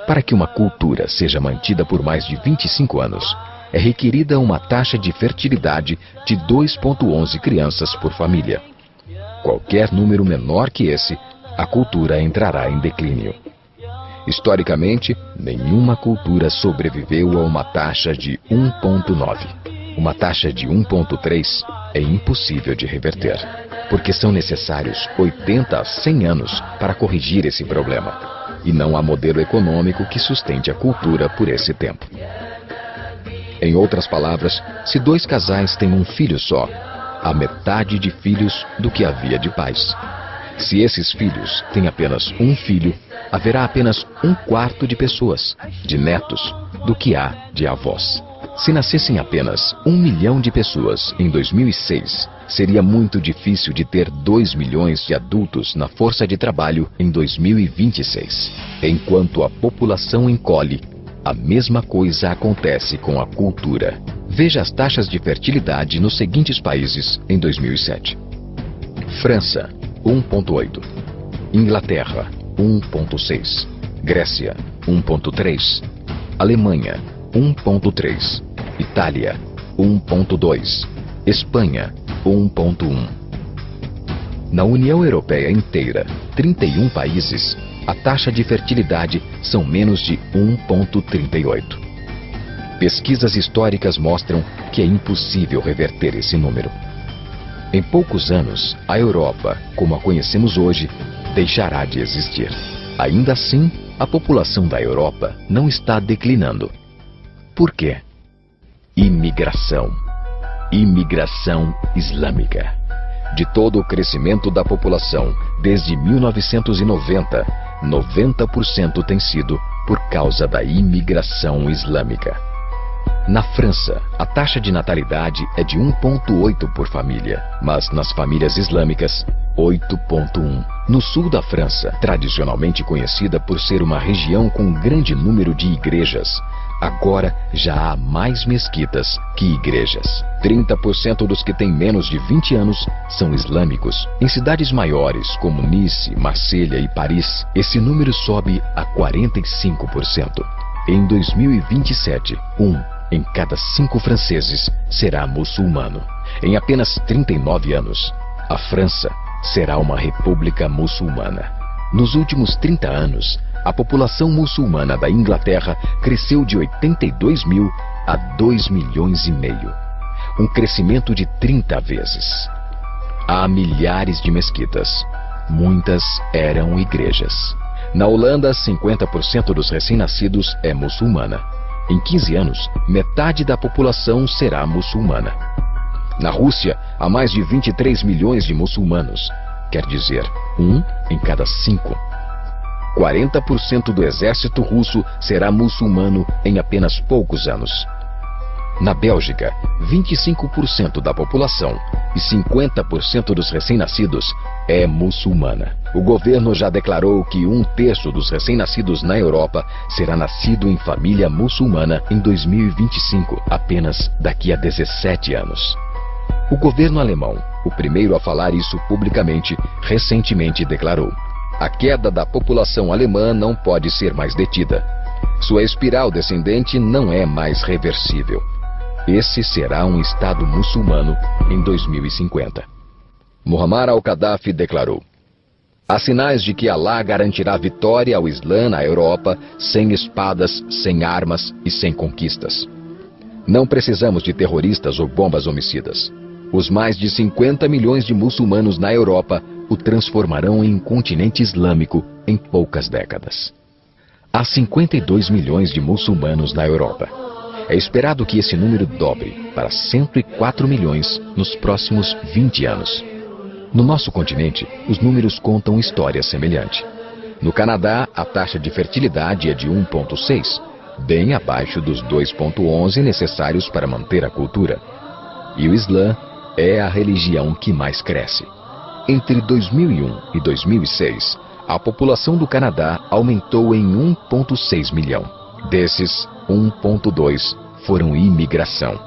Para que uma cultura seja mantida por mais de 25 anos, é requerida uma taxa de fertilidade de 2,11 crianças por família. Qualquer número menor que esse, a cultura entrará em declínio. Historicamente, nenhuma cultura sobreviveu a uma taxa de 1,9. Uma taxa de 1,3 é impossível de reverter, porque são necessários 80 a 100 anos para corrigir esse problema, e não há modelo econômico que sustente a cultura por esse tempo. Em outras palavras, se dois casais têm um filho só, há metade de filhos do que havia de pais. Se esses filhos têm apenas um filho, haverá apenas 1/4 de pessoas, de netos, do que há de avós. Se nascessem apenas 1 milhão de pessoas em 2006, seria muito difícil de ter 2 milhões de adultos na força de trabalho em 2026. Enquanto a população encolhe, a mesma coisa acontece com a cultura. Veja as taxas de fertilidade nos seguintes países em 2007. França, 1,8. Inglaterra, 1,6. Grécia, 1,3. Alemanha, 1,3. Itália, 1,2. Espanha, 1,1. Na União Europeia inteira, 31 países, a taxa de fertilidade são menos de 1,38. Pesquisas históricas mostram que é impossível reverter esse número. Em poucos anos, a Europa, como a conhecemos hoje, deixará de existir. Ainda assim, a população da Europa não está declinando. Por quê? Imigração. Imigração islâmica. De todo o crescimento da população, desde 1990, 90% tem sido por causa da imigração islâmica. Na França, a taxa de natalidade é de 1,8 por família, mas nas famílias islâmicas, 8,1. No sul da França, tradicionalmente conhecida por ser uma região com um grande número de igrejas, agora já há mais mesquitas que igrejas. 30% dos que têm menos de 20 anos são islâmicos. Em cidades maiores, como Nice, Marselha e Paris, esse número sobe a 45%. Em 2027, em cada 5 franceses será muçulmano. Em apenas 39 anos, a França será uma república muçulmana. Nos últimos 30 anos, a população muçulmana da Inglaterra cresceu de 82 mil a 2 milhões e meio. Um crescimento de 30 vezes. Há milhares de mesquitas. Muitas eram igrejas. Na Holanda, 50% dos recém-nascidos é muçulmana. Em 15 anos, metade da população será muçulmana. Na Rússia, há mais de 23 milhões de muçulmanos. Quer dizer, 1 em cada 5. 40% do exército russo será muçulmano em apenas poucos anos. Na Bélgica, 25% da população e 50% dos recém-nascidos é muçulmana. O governo já declarou que 1/3 dos recém-nascidos na Europa será nascido em família muçulmana em 2025, apenas daqui a 17 anos. O governo alemão, o primeiro a falar isso publicamente, recentemente declarou: a queda da população alemã não pode ser mais detida. Sua espiral descendente não é mais reversível. Esse será um Estado muçulmano em 2050. Muammar al-Gaddafi declarou: há sinais de que Alá garantirá vitória ao Islã na Europa sem espadas, sem armas e sem conquistas. Não precisamos de terroristas ou bombas homicidas. Os mais de 50 milhões de muçulmanos na Europa o transformarão em um continente islâmico em poucas décadas. Há 52 milhões de muçulmanos na Europa. É esperado que esse número dobre para 104 milhões nos próximos 20 anos. No nosso continente, os números contam história semelhante. No Canadá, a taxa de fertilidade é de 1,6, bem abaixo dos 2,11 necessários para manter a cultura. E o Islã é a religião que mais cresce. Entre 2001 e 2006, a população do Canadá aumentou em 1,6 milhão. Desses, 1,2 foram imigração.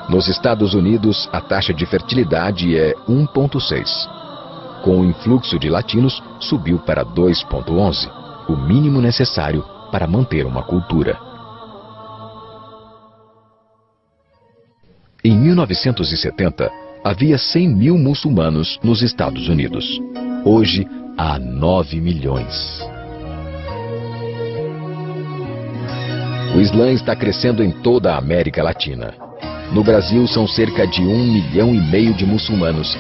Nos Estados Unidos, a taxa de fertilidade é 1,6. Com o influxo de latinos, subiu para 2,11, o mínimo necessário para manter uma cultura. Em 1970, havia 100 mil muçulmanos nos Estados Unidos. Hoje, há 9 milhões. O Islã está crescendo em toda a América Latina. No Brasil, são cerca de 1,5 milhão de muçulmanos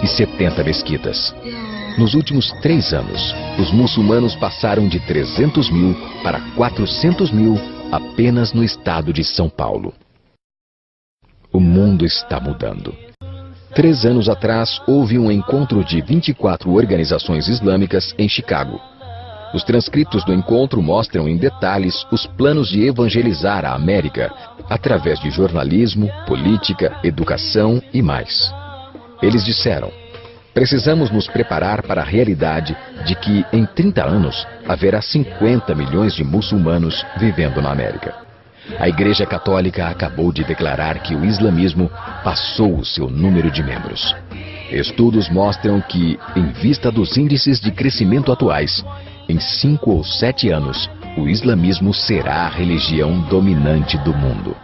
e 70 mesquitas. Nos últimos 3 anos, os muçulmanos passaram de 300 mil para 400 mil apenas no estado de São Paulo. O mundo está mudando. 3 anos atrás, houve um encontro de 24 organizações islâmicas em Chicago. Os transcritos do encontro mostram em detalhes os planos de evangelizar a América através de jornalismo, política, educação e mais. Eles disseram: precisamos nos preparar para a realidade de que, em 30 anos, haverá 50 milhões de muçulmanos vivendo na América. A Igreja Católica acabou de declarar que o islamismo passou o seu número de membros. Estudos mostram que, em vista dos índices de crescimento atuais, em 5 ou 7 anos, o islamismo será a religião dominante do mundo.